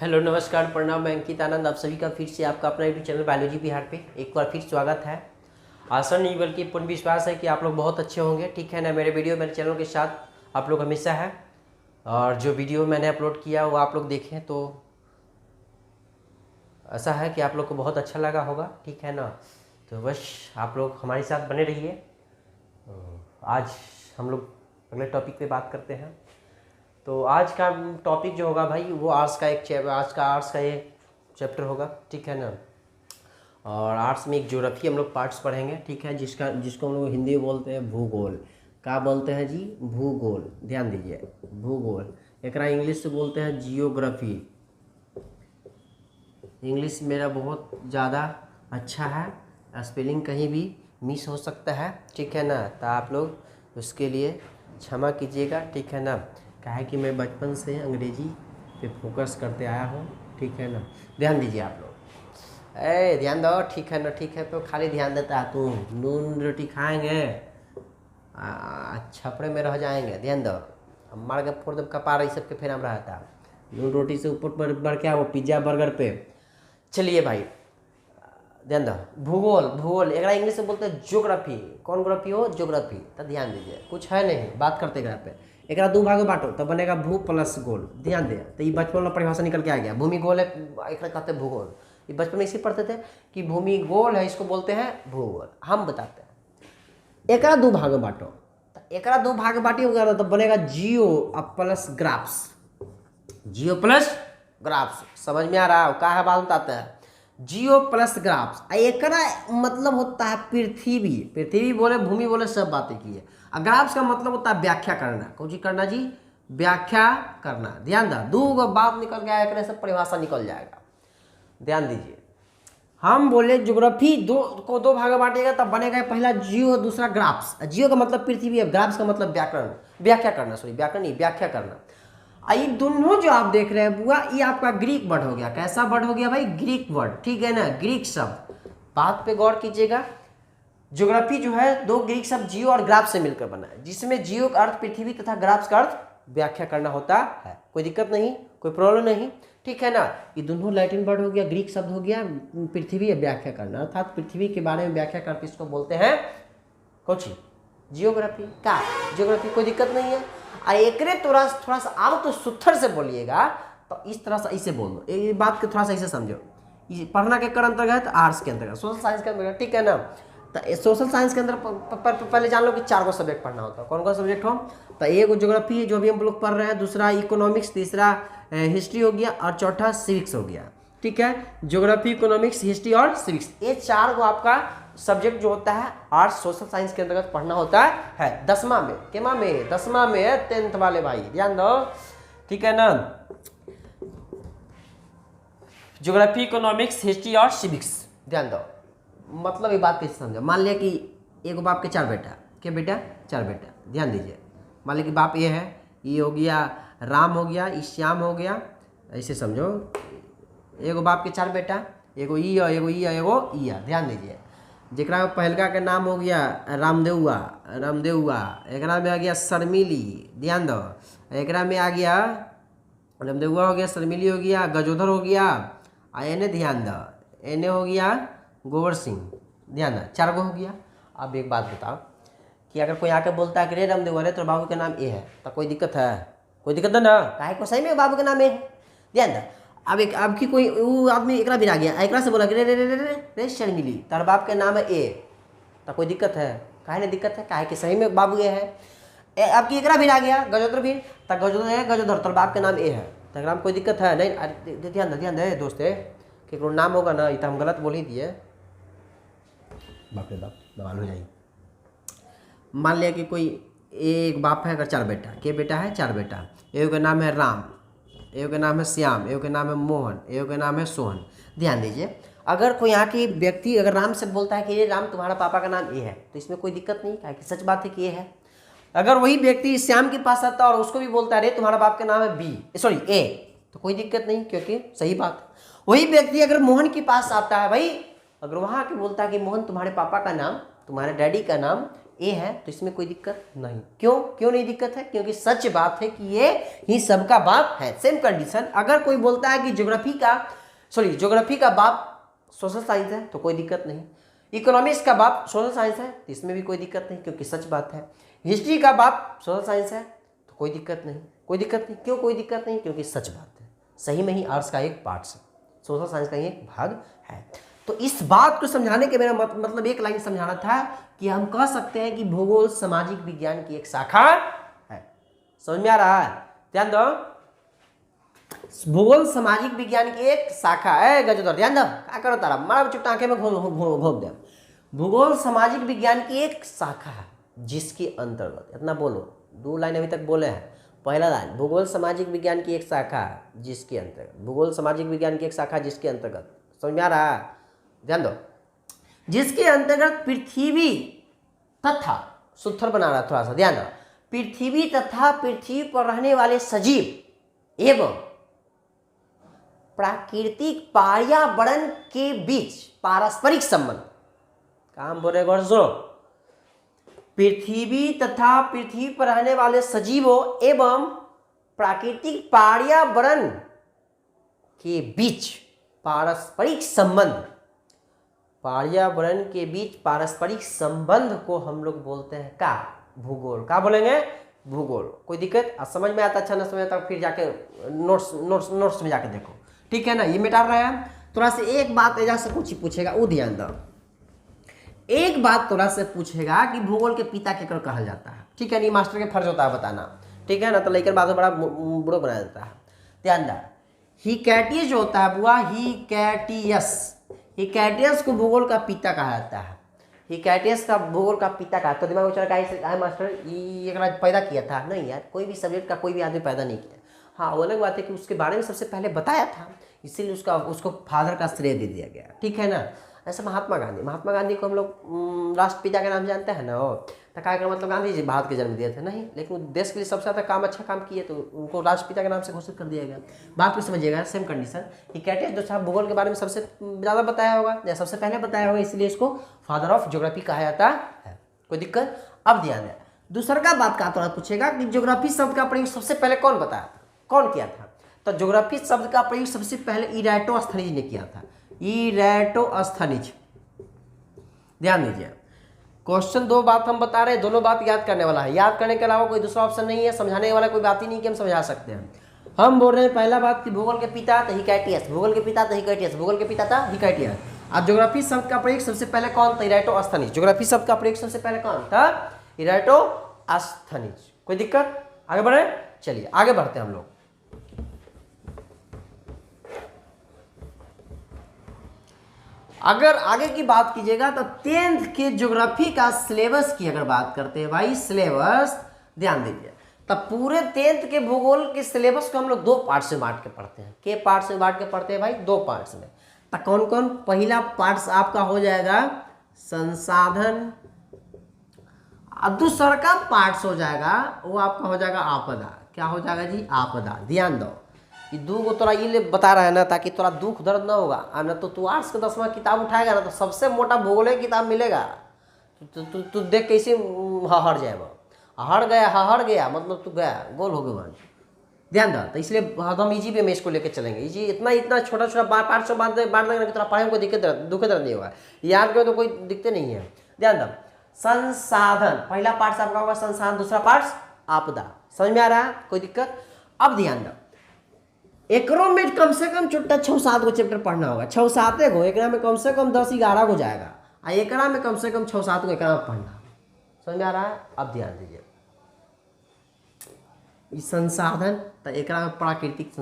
Hello नमस्कार प्रणाम, मैं अंकित आनंद। आप सभी का फिर से आपका अपना यूट्यूब चैनल बायोलॉजी बिहार पे एक बार फिर स्वागत है। आशा नहीं बल्कि पूर्ण विश्वास है कि आप लोग बहुत अच्छे होंगे, ठीक है ना। मेरे वीडियो मेरे चैनल के साथ आप लोग हमेशा है, और जो वीडियो मैंने अपलोड किया वो आप लोग देखें तो ऐसा है कि आप लोग को बहुत अच्छा लगा होगा, ठीक है ना। तो बस आप लोग हमारे साथ बने रहिए। आज हम लोग अगले टॉपिक पे बात करते हैं। तो आज का टॉपिक जो होगा भाई वो आर्ट्स का ये चैप्टर होगा, ठीक है ना। और आर्ट्स में एक ज्योग्राफी हम लोग पार्ट्स पढ़ेंगे, ठीक है, जिसको हम लोग हिंदी में बोलते हैं भूगोल। क्या बोलते हैं जी? भूगोल। ध्यान दीजिए, भूगोल। एकरा इंग्लिश से बोलते हैं जियोग्राफी। इंग्लिश मेरा बहुत ज़्यादा अच्छा है, स्पेलिंग कहीं भी मिस हो सकता है, ठीक है ना। तो आप लोग उसके लिए क्षमा कीजिएगा, ठीक है ना। क्या है कि मैं बचपन से अंग्रेजी पे फोकस करते आया हूँ, ठीक है ना। ध्यान दीजिए आप लोग, ध्यान दो, ठीक है ना। ठीक है, तो खाली ध्यान देता है तू। नून रोटी खाएंगे छपड़े में रह जाएंगे। ध्यान दो, मार के फोड़ दे कपार, इस सब के फेरा में रहता। नून रोटी से ऊपर बढ़ के वो पिज्ज़ा बर्गर पे। चलिए भाई, ध्यान दो। भूगोल, भूगोल एक इंग्लिश से बोलते हैं ज्योग्राफी। कौन ग्राफी हो? ज्योग्राफी। तो ध्यान दीजिए, कुछ है नहीं, बात करते यहाँ पे। एक दो भाग में बांटो तो बनेगा भू प्लस गोल। ध्यान दे, तो ये बचपन में परिभाषा निकल के आ गया। भूमि गोल है, एक कहते हैं भूगोल। ये बचपन में इसी पढ़ते थे कि भूमि गोल है, इसको बोलते हैं भूगोल। हम बताते हैं एक दो भाग में बांटो, तो एक दो भाग में बांटी होगा तो बनेगा जियो प्लस ग्राफ्स। जियो प्लस ग्राफ्स, समझ में आ रहा है? क्या है बात बताते हैं। जियो प्लस ग्राफ्स एक मतलब होता है पृथ्वी। पृथ्वी बोले, भूमि बोले, सब बातें की है। ग्राफ्स का मतलब होता है व्याख्या करना। कौन चीज करना जी? व्याख्या करना। ध्यान दो बात निकल गया, एक सब परिभाषा निकल जाएगा। ध्यान दीजिए, हम बोले ज्योग्राफी दो भाग में बांटेगा तब बनेगा पहला जियो, दूसरा ग्राफ्स। जियो का मतलब पृथ्वी है, ग्राफ्स का मतलब व्याख्या करना। सॉरी, व्याकरण नहीं, व्याख्या करना। ये दोनों जो आप देख रहे हैं बुआ, ये आपका ग्रीक वर्ड हो गया। कैसा वर्ड हो गया भाई? ग्रीक वर्ड, ठीक है ना, ग्रीक शब्द। बात पे गौर कीजिएगा। ज्योग्राफी जो है दो ग्रीक शब्द जियो और ग्राफ से मिलकर बना है, जिसमें जियो का अर्थ पृथ्वी तथा ग्राफ्स का अर्थ व्याख्या करना होता है। कोई दिक्कत नहीं, कोई प्रॉब्लम नहीं, ठीक है ना। ये दोनों लैटिन वर्ड हो गया, ग्रीक शब्द हो गया। पृथ्वी व्याख्या करना, अर्थात पृथ्वी के बारे में व्याख्या करके इसको बोलते हैं कौन? जियोग्राफी का। जियोग्राफी, कोई दिक्कत नहीं है। एकरे थोड़ा सा आप तो सुथर से बोलिएगा, तो इस तरह से ऐसे बोल दो। ये बात को थोड़ा सा ऐसे समझो। ये पढ़ना के कर अंतर्गत आर्ट्स के अंतर्गत, सोशल साइंस के अंतर्गत, ठीक है ना। तो सोशल साइंस के अंदर पहले जान लो कि 4 गो सब्जेक्ट पढ़ना होता है। कौन कौन सब्जेक्ट हो? तो एक ज्योग्राफी है जो भी हम लोग पढ़ रहे हैं, दूसरा इकोनॉमिक्स, तीसरा हिस्ट्री हो गया, और चौथा सिविक्स हो गया, ठीक है। ज्योग्राफी, इकोनॉमिक्स, हिस्ट्री और सिविक्स, ये 4 को आपका सब्जेक्ट जो होता है आर्ट्स सोशल साइंस के अंतर्गत पढ़ना होता है 10वां में। केमा में? 10वां में, 10th वाले भाई ध्यान दो, ठीक है ना। ज्योग्राफी, इकोनॉमिक्स, हिस्ट्री और सिविक्स, ध्यान दो। मतलब ये बात कैसे समझो। मान लिया कि एक बाप के 4 बेटा, क्या बेटा? 4 बेटा। ध्यान दीजिए, मान लिया कि बाप ये है, ये हो गया राम, हो गया ये श्याम, हो गया। ऐसे समझो, एगो बाप के 4 बेटा, एगो ई और एगो ई और एगो ईया। ध्यान दीजिए, जरा पहलका के नाम हो गया रामदेउआ, एकरा में आ गया शर्मिली। ध्यान दो, एकरा में आ गया रामदेउआ, हो गया शर्मिली, हो गया गजोधर, हो गया एने। ध्यान दो, एने हो गया गोबर सिंह। ध्यान दो, 4 गो हो गया। अब एक बात बताओ कि अगर कोई आके बोलता है कि रे रामदेउआ रे तो बाबू का नाम ए है, तो कोई दिक्कत है? कोई दिक्कत है ना? काहे को सही में बाबू का नाम ए है। ध्यान दो, अब की कोई वो आदमी एकरा भी आ गया, एकरा से बोला कि रे रे रे रे रे रे शर्मिली, तार बाप के नाम है ए, तो कोई दिक्कत है? काहे नहीं दिक्कत है? काहे कि सही में बाबू ए है। अब की एकरा भी आ गया गजोधर भी, तो गजोधर है, गजोधर तार बाप के नाम ए है, तो एकरा में कोई दिक्कत है नहीं? अरे ध्यान दे दोस्त, कि नाम होगा ना, ये तो हम गलत बोल ही दिए। बाप रे बाप, बवाल हो जाएगी। मान लिया कि कोई एक बाप है, अगर 4 बेटा, के बेटा है? 4 बेटा। एक का नाम है राम, एक का नाम है श्याम, एक का नाम है मोहन, एक का नाम है सोहन। ध्यान दीजिए, अगर कोई यहाँ के व्यक्ति अगर राम से बोलता है कि ये राम तुम्हारा पापा का नाम ये है, तो इसमें कोई दिक्कत नहीं, क्या कि सच बात है कि ये है। अगर वही व्यक्ति श्याम के पास आता है और उसको भी बोलता है रे तुम्हारा बाप का नाम है बी, सॉरी ए, तो कोई दिक्कत नहीं, क्योंकि सही बात है। वही व्यक्ति अगर मोहन के पास आता है भाई, अगर वहाँ के बोलता है कि मोहन तुम्हारे पापा का नाम, तुम्हारे डैडी का नाम ए है तो इसमें कोई दिक्कत नहीं। क्यों नहीं दिक्कत है? क्योंकि सच बात है कि ये ही सबका बाप है। सेम कंडीशन अगर कोई बोलता है कि ज्योग्राफी का बाप सोशल साइंस है तो कोई दिक्कत नहीं। इकोनॉमिक्स का बाप सोशल साइंस है तो इसमें भी कोई दिक्कत नहीं, क्योंकि सच बात है। हिस्ट्री का बाप सोशल साइंस है तो कोई दिक्कत नहीं। क्यों कोई दिक्कत नहीं? क्योंकि सच बात है। सही में ही आर्ट्स का एक पार्ट है, सोशल साइंस का ही एक भाग है। तो इस बात को समझाने के मेरा मतलब एक लाइन समझाना था कि हम कह सकते हैं कि भूगोल सामाजिक विज्ञान की एक शाखा है। समझ में आ रहा है? ध्यान दो, भूगोल सामाजिक विज्ञान की एक शाखा है। गजोदर ध्यान दो, क्या करो तारा मारा चुप आंखें में घोप दे। भूगोल सामाजिक विज्ञान की एक शाखा है जिसके अंतर्गत, इतना बोलो, 2 लाइन अभी तक बोले हैं। पहला लाइन, भूगोल सामाजिक विज्ञान की एक शाखा है जिसके अंतर्गत, भूगोल सामाजिक विज्ञान की एक शाखा जिसके अंतर्गत, समझ में आ रहा है? ध्यान दो, जिसके अंतर्गत पृथ्वी तथा, सूत्र बना रहा थोड़ा सा ध्यान दो, पृथ्वी तथा पृथ्वी पर रहने वाले सजीव एवं प्राकृतिक पर्यावरण के बीच पारस्परिक संबंध, काम बोले गौर सुनो, पृथ्वी तथा पृथ्वी पर रहने वाले सजीवों एवं प्राकृतिक पर्यावरण के बीच पारस्परिक संबंध, पर्यावरण के बीच पारस्परिक संबंध को हम लोग बोलते हैं का भूगोल। का बोलेंगे? भूगोल। कोई दिक्कत? समझ में आता? अच्छा ना समझ आता फिर जाके नोट्स में जाके देखो, ठीक है ना? ये मिटा रहा है। थोड़ा सा एक बात एजा से कुछ पूछेगा, वो ध्यान दो। एक बात थोड़ा से पूछेगा कि भूगोल के पिता केकर कहल जाता है, ठीक है? नहीं मास्टर के फर्ज होता है बताना, ठीक है ना? तो लेकर बाद में बड़ा बुरो बना देता है। ध्यान दो, हिकैटियस जो होता है बुआ, हिकैटियस को भूगोल का पिता कहा जाता है। हिकैटियस का भूगोल का पिता कहा तो दिमाग में चला है मास्टर ये पैदा किया था? नहीं यार, कोई भी सब्जेक्ट का कोई भी आदमी पैदा नहीं किया। हाँ, वो अलग बात है कि उसके बारे में सबसे पहले बताया था, इसीलिए उसको फादर का श्रेय दे दिया गया, ठीक है ना? ऐसा महात्मा गांधी को हम लोग राष्ट्रपिता के नाम जानते हैं ना। तो क्या का मतलब गांधी जी भारत के जन्म दिए थे? नहीं, लेकिन वो देश के लिए सबसे ज़्यादा अच्छा काम किए तो उनको राष्ट्रपिता के नाम से घोषित कर दिया गया। बात को समझिएगा। सेम कंडीशन, हिकैटियस जो साहब भूगोल के बारे में सबसे ज़्यादा बताया होगा या सबसे पहले बताया होगा, इसलिए इसको फादर ऑफ ज्योग्राफी कहा जाता है। कोई दिक्कत? अब ध्यान है, दूसरा का बात का थोड़ा पूछेगा कि ज्योग्राफी शब्द का प्रयोग सबसे पहले कौन बताया था, कौन किया था? तो ज्योग्राफी शब्द का प्रयोग सबसे पहले इराटोस्थनीज ने किया था। इराटोस्थनीज, ध्यान दीजिए। क्वेश्चन 2 बात हम बता रहे हैं, दोनों बात याद करने वाला है। याद करने के अलावा कोई दूसरा ऑप्शन नहीं है, समझाने वाला कोई बात ही नहीं कि हम समझा सकते हैं। हम बोल रहे हैं पहला बात कि भूगोल के पिता था हिकैटियस, भूगोल के पिता था हिकैटियस, भूगोल के पिता था हिकैटियस। अब ज्योग्राफी शब्द का प्रयोग सबसे पहले कौन था? इराटोस्थनीज। ज्योग्राफी शब्द का प्रयोग सबसे पहले कौन था? इराटोस्थनीज। कोई दिक्कत? आगे बढ़े? चलिए आगे बढ़ते हैं हम लोग। अगर आगे की बात कीजिएगा तो 10th के ज्योग्राफी का सिलेबस की अगर बात करते हैं भाई, सिलेबस ध्यान दीजिए, तब पूरे 10th के भूगोल के सिलेबस को हम लोग 2 पार्ट से बांट के पढ़ते हैं। के पार्ट से बांट के पढ़ते हैं भाई? 2 पार्ट्स में। तो कौन कौन? पहला पार्ट आपका हो जाएगा संसाधन, और दूसरा का पार्ट हो जाएगा वो आपका हो जाएगा आपदा। क्या हो जाएगा जी? आपदा। ध्यान दो, ये 2 को तोरा ये बता रहा है ना ताकि तोरा दुख दर्द ना होगा, और ना तो तू आर्ट्स का 10वां किताब उठाएगा ना तो सबसे मोटा भूगोल की किताब मिलेगा, तू देख कैसे हड़ जाएगा। हड़ गया मतलब तू गया, गोल हो गया। ध्यान दो, तो इसलिए हम इजी वे में इसको लेकर चलेंगे। इजी इतना छोटा पार्ट से बांट देंगे कि तोरा पढ़ाई में कोई दुख दर्द नहीं होगा, याद करो तो कोई दिक्कत नहीं है। ध्यान दो, संसाधन पहला पार्ट आपका होगा संसाधन, दूसरा पार्ट आपदा। समझ में आ रहा है? कोई दिक्कत? अब ध्यान दो, एकरो में कम से कम छुट्टा 6-7 गो चैप्टर पढ़ना होगा, 6-7 गो, एकरा में कम से कम 10-11 गो जाएगा, और एकरा में कम से कम 6-7 गो एकरा में पढ़ना। समझ में आ रहा है? अब ध्यान दीजिए, संसाधन तो एकरा में प्राकृतिक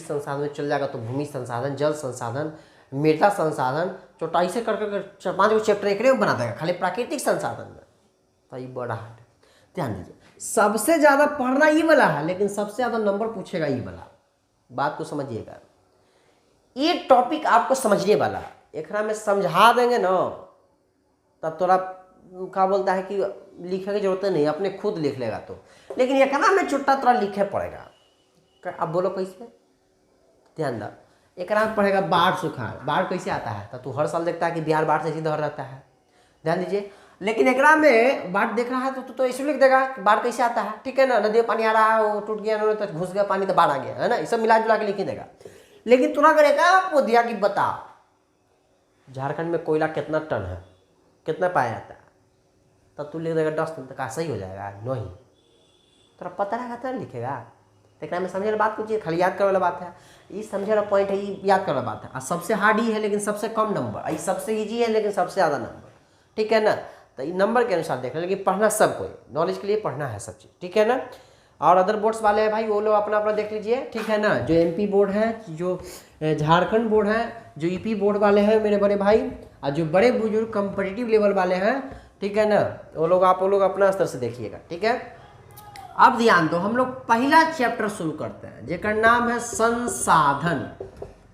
संसाधन में चल जाएगा तो भूमि संसाधन, जल संसाधन, मृदा संसाधन, चौटाई से करके 4-5 गो चैप्टर एकरे में बना देगा खाली प्राकृतिक संसाधन में। तो ये बड़ा हार्ड। ध्यान दीजिए, सबसे ज़्यादा पढ़ना ये वाला है, लेकिन सबसे ज़्यादा नंबर पूछेगा ये वाला। बात को समझिएगा, ये टॉपिक आपको समझने वाला है, एकरा में समझा देंगे ना तब तोरा क्या बोलता है कि लिखने की जरूरत नहीं, अपने खुद लिख लेगा तो। लेकिन एकरा में छुट्टा तोरा लिखे पड़ेगा। अब बोलो कैसे? ध्यान दो, एकरा में पढ़ेगा बाढ़ सुखाड़। बाढ़ कैसे आता है? तो तू हर साल देखता है कि बिहार बाढ़ से सीधा रहता है। ध्यान दीजिए, लेकिन एकरा में बाढ़ देख रहा है तो ऐसे लिख देगा कि बाढ़ कैसे आता है, ठीक है ना, नदी में पानी आ रहा है, वो टूट गया तो घुस गया पानी तो बाढ़ आ गया, है ना, ये सब मिला जुला के लिख ही देगा। लेकिन तुरंत अगर एक आपको दिया कि बता झारखंड में कोयला कितना टन है, कितना पाया जाता है, तब तू लिख देगा 10 टन, तक सही हो जाएगा? नहीं, तोरा पता रहेगा तब लिखेगा। देखना में समझे वाला बात कुछ खाली याद करे वाला बात है, ये समझे वाला पॉइंट है, ये याद करे वाला बात है। और सबसे हार्ड ही है लेकिन सबसे कम नंबर, ये सबसे ईजी है लेकिन सबसे ज़्यादा नंबर, ठीक है ना। तो ये नंबर के अनुसार देख रहे, लेकिन पढ़ना सब कोई, नॉलेज के लिए पढ़ना है सब चीज़, ठीक है ना। और अदर बोर्ड्स वाले हैं भाई, वो लोग अपना अपना देख लीजिए, ठीक है ना। जो MP बोर्ड है, जो झारखंड बोर्ड है, जो EP बोर्ड वाले हैं मेरे बड़े भाई, और जो बड़े बुजुर्ग कॉम्पिटिटिव लेवल वाले हैं, ठीक है ना, वो लोग आप लोग अपना स्तर से देखिएगा, ठीक है। अब ध्यान दो, हम लोग पहला चैप्टर शुरू करते हैं जेकर नाम है संसाधन,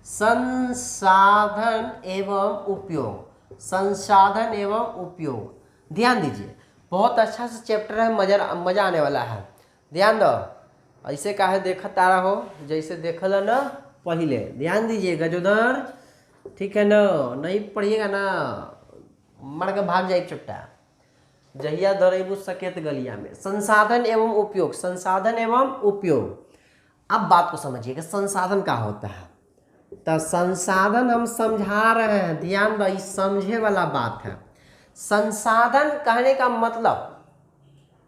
संसाधन एवं उपयोग, संसाधन एवं उपयोग। ध्यान दीजिए, बहुत अच्छा सा चैप्टर है, मजा आने वाला है। ध्यान दो, ऐसे काहे देखत आ रहा हो जैसे देखल ना पहले, ध्यान दीजिएगा जोदर, ठीक है ना, नहीं पढ़िएगा ना मर के भाग जाए चुट्टा, जहिया दरेबू सकेत गलिया में। संसाधन एवं उपयोग, संसाधन एवं उपयोग। अब बात को समझिएगा, संसाधन क्या होता है, तो संसाधन हम समझा रहे हैं, ध्यान दो, समझे वाला बात है। संसाधन कहने का मतलब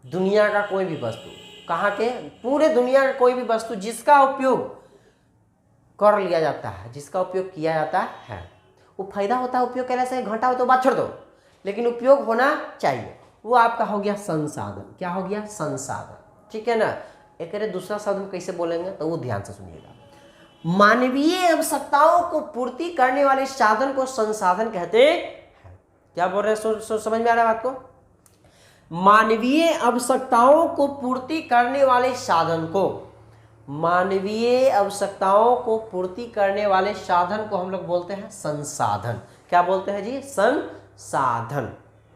दुनिया का कोई भी वस्तु, कहाँ के, पूरे दुनिया का कोई भी वस्तु जिसका उपयोग कर लिया जाता है, जिसका उपयोग किया जाता है। वो फायदा होता है उपयोग करने से, घाटा हो तो बात छोड़ दो, लेकिन उपयोग होना चाहिए, वो आपका हो गया संसाधन। क्या हो गया? संसाधन, ठीक है ना। एक दूसरा शब्द कैसे बोलेंगे तो वो ध्यान से सुनिएगा। मानवीय आवश्यकताओं को पूर्ति करने वाले साधन को संसाधन कहते हैं। क्या बोल रहे हैं, समझ में आ रहा है बात को? मानवीय आवश्यकताओं को पूर्ति करने वाले साधन को, मानवीय आवश्यकताओं को पूर्ति करने वाले साधन को हम लोग बोलते हैं संसाधन। क्या बोलते हैं जी? संसाधन।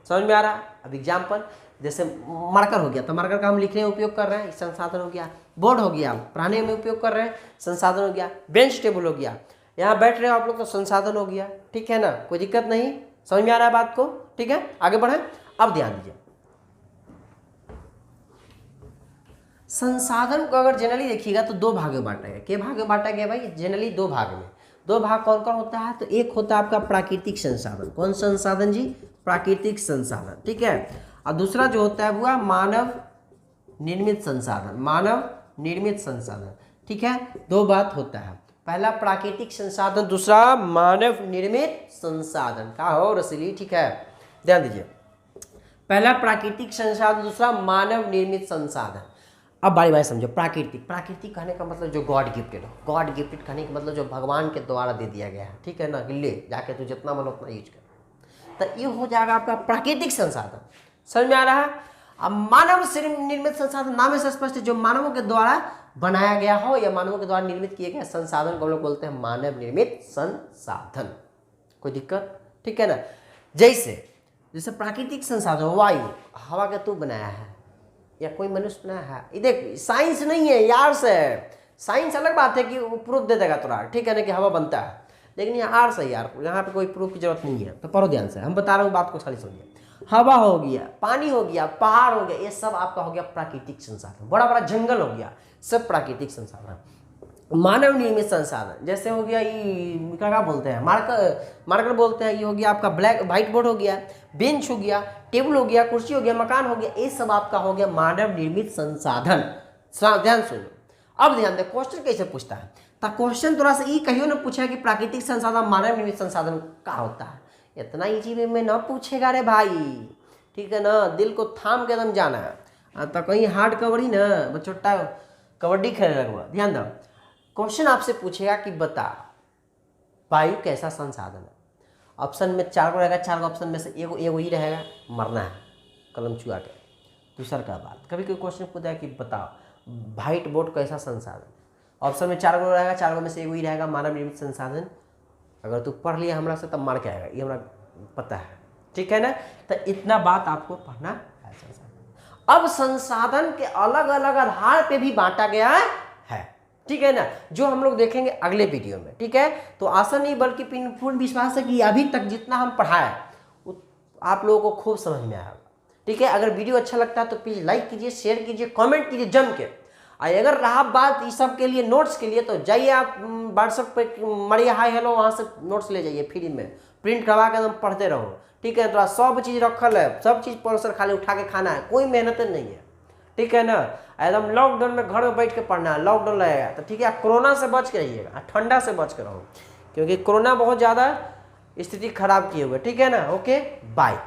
समझ में आ रहा? अब एग्जाम्पल, जैसे मार्कर हो गया तो मार्कर का हम लिखने में उपयोग कर रहे हैं, संसाधन हो गया। बोर्ड हो गया, पढ़ाने में उपयोग कर रहे हैं, संसाधन हो गया। बेंच टेबल हो गया, यहाँ बैठ रहे हो आप लोग तो संसाधन हो गया, ठीक है ना, कोई दिक्कत नहीं। समझ में आ रहा है बात को? ठीक है, आगे बढ़े। अब ध्यान दीजिए, संसाधन को अगर जनरली देखिएगा तो दो भाग में बांटा गया। के भाग में बांटा गया भाई? जनरली दो भाग में। दो भाग कौन कौन होता है? तो एक होता है आपका प्राकृतिक संसाधन। कौन संसाधन जी? प्राकृतिक संसाधन, ठीक है। और दूसरा जो होता है वो मानव निर्मित संसाधन, मानव निर्मित संसाधन, ठीक है। दो बात होता है, पहला प्राकृतिक संसाधन, दूसरा मानव निर्मित संसाधन। का हो रसीली? ठीक है, ध्यान दीजिए, पहला प्राकृतिक संसाधन, दूसरा मानव निर्मित संसाधन। अब बारी बारी समझो। प्राकृतिक, प्राकृतिक कहने का मतलब जो गॉड गिफ्टेड हो, गॉड गिफ्टेड कहने का मतलब जो भगवान के द्वारा दे दिया गया है, ठीक है ना, कि ले जाके तू जितना मन उतना यूज कर, तो ये हो जाएगा आपका प्राकृतिक संसाधन। समझ में आ रहा है? अब मानव निर्मित संसाधन, नाम से स्पष्ट है, जो मानवों के द्वारा बनाया गया हो या मानवों के द्वारा निर्मित किए गए संसाधन को हम लोग बोलते हैं मानव निर्मित संसाधन। कोई दिक्कत? ठीक है ना। जैसे प्राकृतिक संसाधन, वायु, हवा का तू बनाया है या कोई मनुष्य बनाया है, ये देख साइंस नहीं है यार से। साइंस अलग बात है कि वो प्रूफ दे देगा तुरा, ठीक है ना, कि हवा बनता है, लेकिन ये आर्ट्स है यार, यहाँ पे कोई प्रूफ की जरूरत नहीं है। तो पढ़ो ध्यान से, हम बता रहा हूँ बात को खाली सुनिए। हवा हो गया, पानी हो गया, पहाड़ हो गया, ये सब आपका हो गया प्राकृतिक संसाधन। बड़ा बड़ा जंगल हो गया, सब प्राकृतिक संसाधन। मानव निर्मित संसाधन जैसे हो गया ये क्या बोलते हैं, मार्कर बोलते हैं, ये हो गया आपका व्हाइट बोर्ड हो गया, बेंच हो गया, टेबल हो गया, कुर्सी हो गया, मकान हो गया, ये सब आपका हो गया मानव निर्मित संसाधन। ध्यान सुनो। अब ध्यान दे, क्वेश्चन कैसे पूछता है, तो क्वेश्चन थोड़ा सा ये कहियो ना पूछा कि प्राकृतिक संसाधन मानव निर्मित संसाधन क्या होता है, इतना इजी वे में ना पूछेगा रे भाई, ठीक है ना, दिल को थाम के एकदम जाना है। तो कहीं हार्ड कबड्डी ना छोटा कबड्डी खेलने लगवा। ध्यान दो, क्वेश्चन आपसे पूछेगा कि बता वायु कैसा संसाधन है। ऑप्शन में 4 को रहेगा, 4 ऑप्शन में से एगो ही रहेगा, मरना है कलम चुआ के। दूसरा का बात, कभी कोई क्वेश्चन पूछा है कि बताओ व्हाइट बोर्ड कैसा संसाधन, ऑप्शन में 4 गो रहेगा, 4 में से एगो ही रहेगा मानव निर्मित संसाधन। अगर तू पढ़ लिया हमरा से तब मार के आएगा, ये हमरा पता है, ठीक है ना। तो इतना बात आपको पढ़ना है। अब संसाधन के अलग अलग आधार पे भी बांटा गया है, ठीक है ना, जो हम लोग देखेंगे अगले वीडियो में, ठीक है। तो आशा नहीं बल्कि पूर्ण विश्वास है कि अभी तक जितना हम पढ़ाए आप लोगों को खूब समझ में आएगा। ठीक है, अगर वीडियो अच्छा लगता है तो प्लीज़ लाइक कीजिए, शेयर कीजिए, कमेंट कीजिए जम के। और अगर रहा बात इस सब के लिए नोट्स के लिए, तो जाइए आप व्हाट्सएप पे मारिए हाय हेलो, वहाँ से नोट्स ले जाइए फ्री में, प्रिंट करवा के एकदम पढ़ते रहो। ठीक है, तो सब चीज़ रखल है, सब चीज़ प्रोफेसर खाली उठा के खाना है, कोई मेहनत नहीं है। ठीक है ना, एकदम लॉकडाउन में घर में बैठ के पढ़ना है, लॉकडाउन लगेगा तो ठीक है। कोरोना से बच के रहिएगा, ठंडा से बच के रहो, क्योंकि कोरोना बहुत ज़्यादा स्थिति खराब किए हुए। ठीक है ना, ओके बाय।